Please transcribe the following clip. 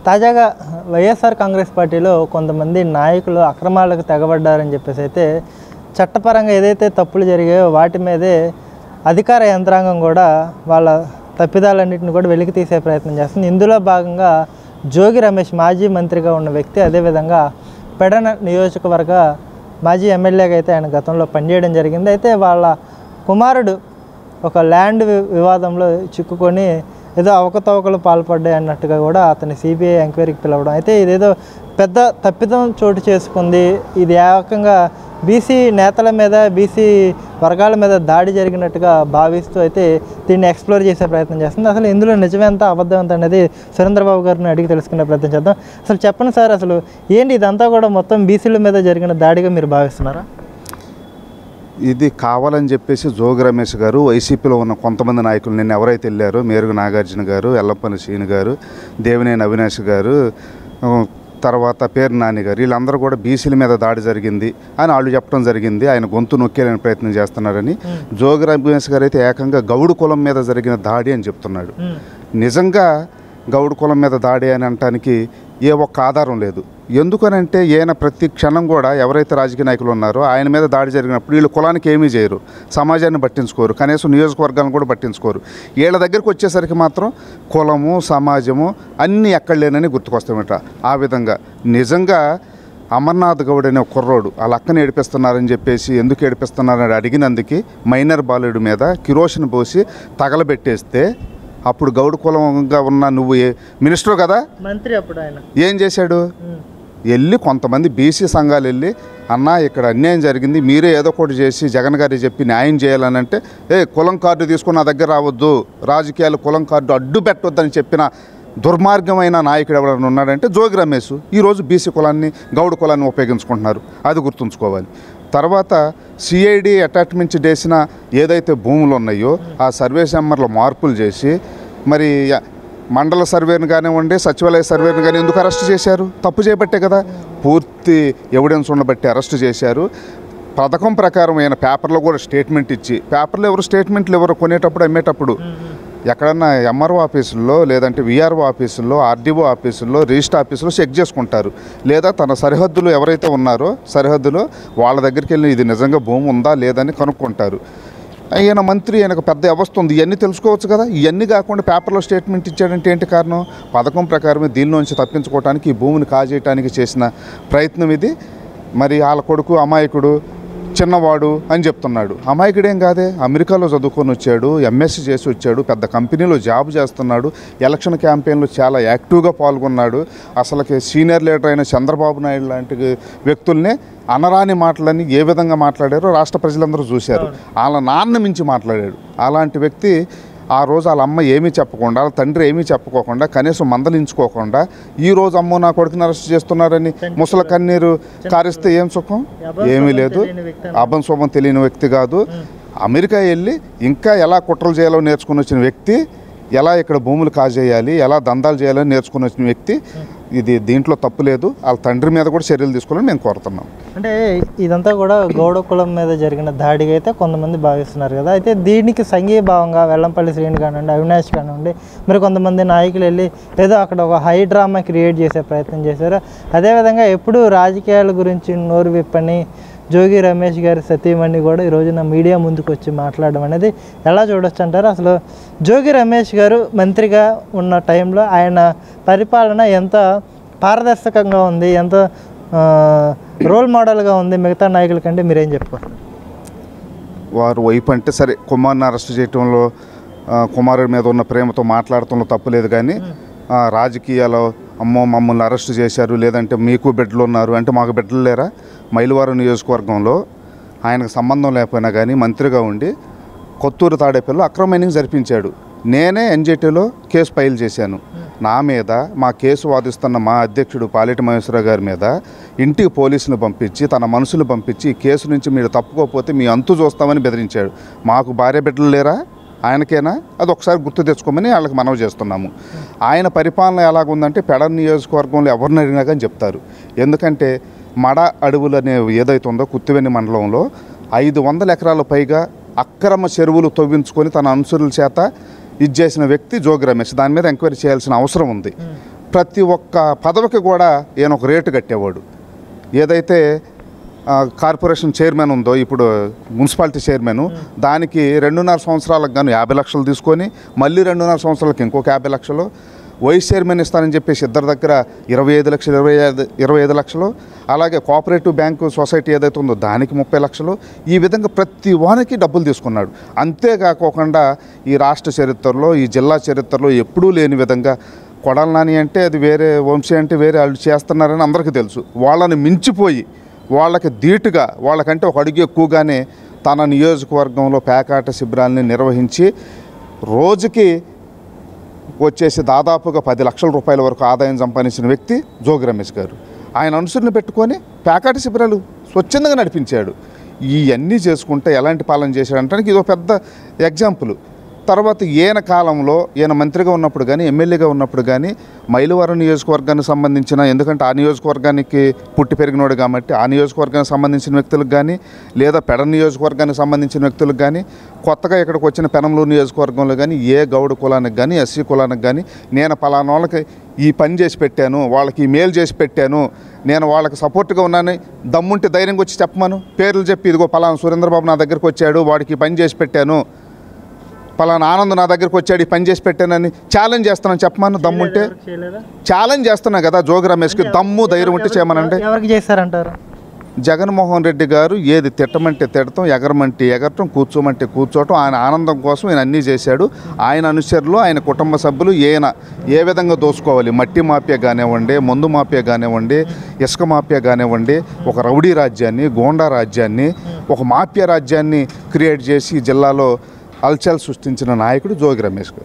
తాజాగా వైఎస్ఆర్ కాంగ్రెస్ పార్టీలో కొంతమంది నాయకులు అక్రమాలకు తెగబడ్డారని చెప్పేసి అయితే చట్టపరంగా ఏదైతే తప్పులు జరిగాయో వాటి మీదే అధికార యంత్రాంగం కూడా వాళ్ళ తప్పిదాలన్నింటిని కూడా వెలికి తీసే ప్రయత్నం చేస్తుంది. ఇందులో భాగంగా జోగి రమేష్ మాజీ మంత్రిగా ఉన్న వ్యక్తి, అదేవిధంగా పెడన నియోజకవర్గ మాజీ ఎమ్మెల్యేగా అయితే ఆయన గతంలో పనిచేయడం జరిగింది. అయితే వాళ్ళ కుమారుడు ఒక ల్యాండ్ వివాదంలో చిక్కుకొని ఏదో అవకతవకలు పాల్పడ్డాయి అన్నట్టుగా కూడా అతని సిబిఐ ఎంక్వైరీకి పిలవడం, అయితే ఇదేదో పెద్ద తప్పిదం చోటు చేసుకుంది, ఇది ఏకంగా బీసీ నేతల మీద బీసీ వర్గాల మీద దాడి జరిగినట్టుగా భావిస్తూ అయితే దీన్ని ఎక్స్ప్లోర్ చేసే ప్రయత్నం చేస్తుంది. అసలు ఇందులో నిజమెంత అబద్ధం ఎంత అనేది సురేంద్రబాబు గారిని అడిగి తెలుసుకునే ప్రయత్నం చేద్దాం. అసలు చెప్పండి సార్, అసలు ఏంటి ఇదంతా కూడా మొత్తం బీసీల మీద జరిగిన దాడిగా మీరు భావిస్తున్నారా? ఇది కావాలని చెప్పేసి జోగి రమేష్ గారు, వైసీపీలో ఉన్న కొంతమంది నాయకులు నిన్న ఎవరైతే వెళ్ళారో మేరుగు నాగార్జున గారు, ఎల్లంపల్లి శ్రీను గారు, దేవినేని అవినాష్ గారు, తర్వాత పేరు నాని గారు, వీళ్ళందరూ కూడా బీసీల మీద దాడి జరిగింది అని వాళ్ళు చెప్పడం జరిగింది. ఆయన గొంతు నొక్కేయాలని ప్రయత్నం చేస్తున్నారని. జోగి రమేష్ గారు అయితే ఏకంగా గౌడు కులం మీద జరిగిన దాడి అని చెప్తున్నాడు. నిజంగా గౌడు కులం మీద దాడి అని అనటానికి ఏ ఒక్క ఆధారం లేదు. ఎందుకనంటే ఈయన ప్రతి క్షణం కూడా ఎవరైతే రాజకీయ నాయకులు ఉన్నారో ఆయన మీద దాడి జరిగినప్పుడు వీళ్ళు కులానికి ఏమీ చేయరు, సమాజాన్ని పట్టించుకోరు, కనీసం నియోజకవర్గాలను కూడా పట్టించుకోరు. వీళ్ళ దగ్గరికి వచ్చేసరికి మాత్రం కులము సమాజము అన్నీ ఎక్కడ లేనని గుర్తుకొస్తామట. ఆ విధంగా నిజంగా అమర్నాథ్ గౌడ్ అనే కుర్రోడు వాళ్ళ అక్కని ఏడిపిస్తున్నారని చెప్పేసి ఎందుకు ఏడిపిస్తున్నారని అడిగినందుకు మైనర్ బాలుడి మీద కిరోసిన్ పోసి తగలబెట్టేస్తే అప్పుడు గౌడు కులంగా ఉన్న నువ్వు మినిస్టర్ కదా, మంత్రి, అప్పుడు ఆయన ఏం చేశాడు? వెళ్ళి కొంతమంది బీసీ సంఘాలు వెళ్ళి అన్నా ఇక్కడ అన్యాయం జరిగింది, మీరే ఏదో ఒకటి చేసి జగన్ గారికి చెప్పి న్యాయం చేయాలని అంటే, కులం కార్డు తీసుకుని నా దగ్గర రావద్దు, రాజకీయాలు కులం కార్డు అడ్డు పెట్టొద్దని చెప్పిన దుర్మార్గమైన నాయకుడు ఎవరైనా ఉన్నాడంటే జోగి రమేష్. ఈరోజు బీసీ కులాన్ని గౌడు కులాన్ని ఉపయోగించుకుంటున్నారు, అది గుర్తుంచుకోవాలి. తర్వాత సిఐడి అటాచ్మెంట్ చేసిన ఏదైతే భూములు ఉన్నాయో ఆ సర్వే నెంబర్లో మార్పులు చేసి మరి మండల సర్వేను కానివ్వండి సచివాలయ సర్వేను కానీ ఎందుకు అరెస్ట్ చేశారు? తప్పు చేయబట్టే కదా, పూర్తి ఎవిడెన్స్ ఉండబట్టి అరెస్ట్ చేశారు. పథకం ప్రకారం అయిన పేపర్లో కూడా స్టేట్మెంట్ ఇచ్చి, పేపర్లో ఎవరు స్టేట్మెంట్లు ఎవరు కొనేటప్పుడు అమ్మేటప్పుడు ఎక్కడన్నా ఎంఆర్ఓ ఆఫీసుల్లో లేదంటే విఆర్ఓ ఆఫీసుల్లో ఆర్డీఓ ఆఫీసుల్లో రిజిస్టర్ ఆఫీసులో చెక్ చేసుకుంటారు. లేదా తన సరిహద్దులు ఎవరైతే ఉన్నారో సరిహద్దులో వాళ్ళ దగ్గరికి వెళ్ళి ఇది నిజంగా భూమి ఉందా లేదని కనుక్కుంటారు. ఈయన మంత్రి, ఆయనకు పెద్ద వ్యవస్థ ఉంది, ఇవన్నీ తెలుసుకోవచ్చు కదా. ఇవన్నీ కాకుండా పేపర్లో స్టేట్మెంట్ ఇచ్చాడంటే ఏంటి కారణం? పథకం ప్రకారమే దీనిలోంచి తప్పించుకోవడానికి ఈ భూమిని కాజేయడానికి చేసిన ప్రయత్నం ఇది. మరి వాళ్ళ కొడుకు అమాయకుడు చిన్నవాడు అని చెప్తున్నాడు. అమాయకుడేం కాదే, అమెరికాలో చదువుకొని వచ్చాడు, ఎంఎస్సీ చేసి వచ్చాడు, పెద్ద కంపెనీలో జాబ్ చేస్తున్నాడు, ఎలక్షన్ క్యాంపెయిన్లో చాలా యాక్టివ్గా పాల్గొన్నాడు. అసలుకి సీనియర్ లీడర్ అయిన చంద్రబాబు నాయుడు లాంటి వ్యక్తుల్నే అనరాని మాటలని ఏ విధంగా మాట్లాడారో రాష్ట్ర ప్రజలందరూ చూశారు. వాళ్ళ నాన్న మించి మాట్లాడాడు. అలాంటి వ్యక్తి ఆ రోజు వాళ్ళ అమ్మ ఏమీ చెప్పకుండా, వాళ్ళ తండ్రి ఏమీ చెప్పుకోకుండా, కనీసం మందలించుకోకుండా ఈరోజు అమ్మో నా కొడుకుని అరెస్ట్ చేస్తున్నారని ముసల కన్నీరు కారిస్తే ఏం సుఖం? ఏమీ లేదు. అభం శుభం తెలియని వ్యక్తి కాదు. అమెరికా వెళ్ళి ఇంకా ఎలా కుట్రలు చేయాలో నేర్చుకుని వచ్చిన వ్యక్తి, ఎలా ఇక్కడ భూములు కాజేయాలి, ఎలా దందాలు చేయాలని నేర్చుకుని వచ్చిన వ్యక్తి. ఇది దీంట్లో తప్పు లేదు. వాళ్ళ తండ్రి మీద కూడా చర్యలు తీసుకోవాలని మేము కోరుతున్నాం. అంటే ఇదంతా కూడా గౌడ కులం మీద జరిగిన దాడిగా అయితే కొంతమంది భావిస్తున్నారు కదా. అయితే దీనికి సంఘీభావంగా వెల్లంపల్లి శ్రీని కానివ్వండి, అవినాష్ కానివ్వండి, మరి కొంతమంది నాయకులు వెళ్ళి ఏదో అక్కడ ఒక హై డ్రామా క్రియేట్ చేసే ప్రయత్నం చేశారు. అదేవిధంగా ఎప్పుడు రాజకీయాల గురించి నోరు విప్పని జోగి రమేష్ గారి సతీమణి కూడా ఈ రోజున మీడియా ముందుకు వచ్చి మాట్లాడడం అనేది ఎలా చూడొచ్చు అంటారు? అసలు జోగి రమేష్ గారు మంత్రిగా ఉన్న టైంలో ఆయన పరిపాలన ఎంత పారదర్శకంగా ఉంది, ఎంత రోల్ మోడల్గా ఉంది మిగతా నాయకుల కంటే, మీరేం చెప్పుకోవాలి? వారు వైపు అంటే సరే, కుమార్ని అరెస్ట్ చేయటంలో కుమారుడి మీద ఉన్న ప్రేమతో మాట్లాడటంలో తప్పులేదు. కానీ రాజకీయాల్లో అమ్మో మమ్మల్ని అరెస్ట్ చేశారు, లేదంటే మీకు బిడ్డలు ఉన్నారు అంటే మాకు బిడ్డలు లేరా? మైలవరం నియోజకవర్గంలో ఆయనకు సంబంధం లేకపోయినా కానీ మంత్రిగా ఉండి కొత్తూరు తాడేపల్లిలో అక్రమ మైనింగ్ జరిపించాడు. నేనే ఎన్జిటీలో కేసు ఫైల్ చేశాను. నా మీద మా కేసు వాదిస్తున్న మా అధ్యక్షుడు పాలేటి మహేశ్వరరావు గారి మీద ఇంటికి పోలీసులు పంపించి తన మనుషులు పంపించి ఈ కేసు నుంచి మీరు తప్పుకోకపోతే మీ అంతు చూస్తామని బెదిరించాడు. మాకు భార్య బిడ్డలు లేరా? ఆయనకేనా? అది ఒకసారి గుర్తు తెచ్చుకోమని వాళ్ళకి మనవి చేస్తున్నాము. ఆయన పరిపాలన ఎలాగుందంటే పెడ నియోజకవర్గంలో ఎవరిని అడిగినా కానీ చెప్తారు. ఎందుకంటే మడ అడవులు అనే ఏదైతే ఉందో కుత్తివెన్ని మండలంలో 500 ఎకరాల పైగా అక్రమ చెరువులు తవ్వించుకొని తన అనుచరుల చేత ఇది చేసిన వ్యక్తి జోగి రమేష్. దాని మీద ఎంక్వైరీ చేయాల్సిన అవసరం ఉంది. ప్రతి ఒక్క పదవికి కూడా ఈయన ఒక రేటు కట్టేవాడు. ఏదైతే కార్పొరేషన్ చైర్మన్ ఉందో, ఇప్పుడు మున్సిపాలిటీ చైర్మన్, దానికి 2.5 సంవత్సరాలకు గాను 50 లక్షలు తీసుకొని మళ్ళీ 2.5 సంవత్సరాలకు ఇంకొక 50 లక్షలు, వైస్ చైర్మన్ ఇస్తానని చెప్పేసి ఇద్దరి దగ్గర 25 లక్షలు 25 లక్షలు, అలాగే కోఆపరేటివ్ బ్యాంకు సొసైటీ ఏదైతే ఉందో దానికి 30 లక్షలు, ఈ విధంగా ప్రతి వానికి డబ్బులు తీసుకున్నాడు. అంతేకాకుండా ఈ రాష్ట్ర చరిత్రలో, ఈ జిల్లా చరిత్రలో ఎప్పుడూ లేని విధంగా కొడాలి నాని అంటే అది వేరే, వంశీ అంటే వేరే, వాళ్ళు చేస్తున్నారని అందరికీ తెలుసు. వాళ్ళని మించిపోయి వాళ్ళకి ధీటుగా, వాళ్ళకంటే ఒక అడుగు ఎక్కువగానే తన నియోజకవర్గంలో పేకాట శిబిరాలని నిర్వహించి రోజుకి వచ్చేసి దాదాపుగా 10 లక్షల రూపాయల వరకు ఆదాయం సంపాదించిన వ్యక్తి జోగి రమేష్ గారు. ఆయన అనుసరణ పెట్టుకొని పేకాట శిబిరాలు స్వచ్ఛందంగా నడిపించాడు. ఇవన్నీ చేసుకుంటే ఎలాంటి పాలన చేశాడంటానికి ఇది ఒక పెద్ద ఎగ్జాంపుల్. తర్వాత ఈయన కాలంలో, ఈయన మంత్రిగా ఉన్నప్పుడు కానీ, ఎమ్మెల్యేగా ఉన్నప్పుడు కానీ, మైలవరం నియోజకవర్గానికి సంబంధించిన, ఎందుకంటే ఆ నియోజకవర్గానికి పుట్టి పెరిగినోడు కాబట్టి ఆ నియోజకవర్గానికి సంబంధించిన వ్యక్తులకు కానీ, లేదా పెడ నియోజకవర్గానికి సంబంధించిన వ్యక్తులకు కానీ, కొత్తగా ఇక్కడికి వచ్చిన పెనంలూరు నియోజకవర్గంలో కానీ ఏ గౌడ కులానికి కానీ, ఎస్సీ కులానికి కానీ నేను పలానా వాళ్ళకి ఈ పని చేసి పెట్టాను, వాళ్ళకి ఈ మేలు చేసి పెట్టాను, నేను వాళ్ళకి సపోర్ట్గా ఉన్నాను, దమ్ముంటే ధైర్యంగా వచ్చి చెప్పమను, పేర్లు చెప్పి ఇదిగో పలానా సురేంద్రబాబు నా దగ్గరికి వచ్చాడు, వాడికి ఈ పని చేసి పెట్టాను, పలానా ఆనంద్ నా దగ్గరికి వచ్చాడు, ఈ పని చేసి పెట్టానని ఛాలెంజ్ చేస్తున్నాను చెప్పమను. దమ్ముంటే ఛాలెంజ్ చేస్తున్నా కదా జోగి రమేష్కి, దమ్ము ధైర్యం ఉంటే చేయమనండి. ఎవరికి చేశారంటారు? జగన్మోహన్ రెడ్డి గారు ఏది తిట్టమంటే తిట్టడం, ఎగరమంటే ఎగరటం, కూర్చోమంటే కూర్చోవటం, ఆయన ఆనందం కోసం ఆయన అన్నీ చేశాడు. ఆయన అనుచరులు, ఆయన కుటుంబ సభ్యులు ఈయన ఏ విధంగా దోసుకోవాలి, మట్టి మాఫియా కానివ్వండి, మందు మాఫియా కానివ్వండి, ఇసుక మాఫియా కానివ్వండి, ఒక రౌడీ రాజ్యాన్ని, గోండా రాజ్యాన్ని, ఒక మాఫియా రాజ్యాన్ని క్రియేట్ చేసి జిల్లాలో అల్చల్ సృష్టించిన నాయకుడు జోగి రమేష్ గారు.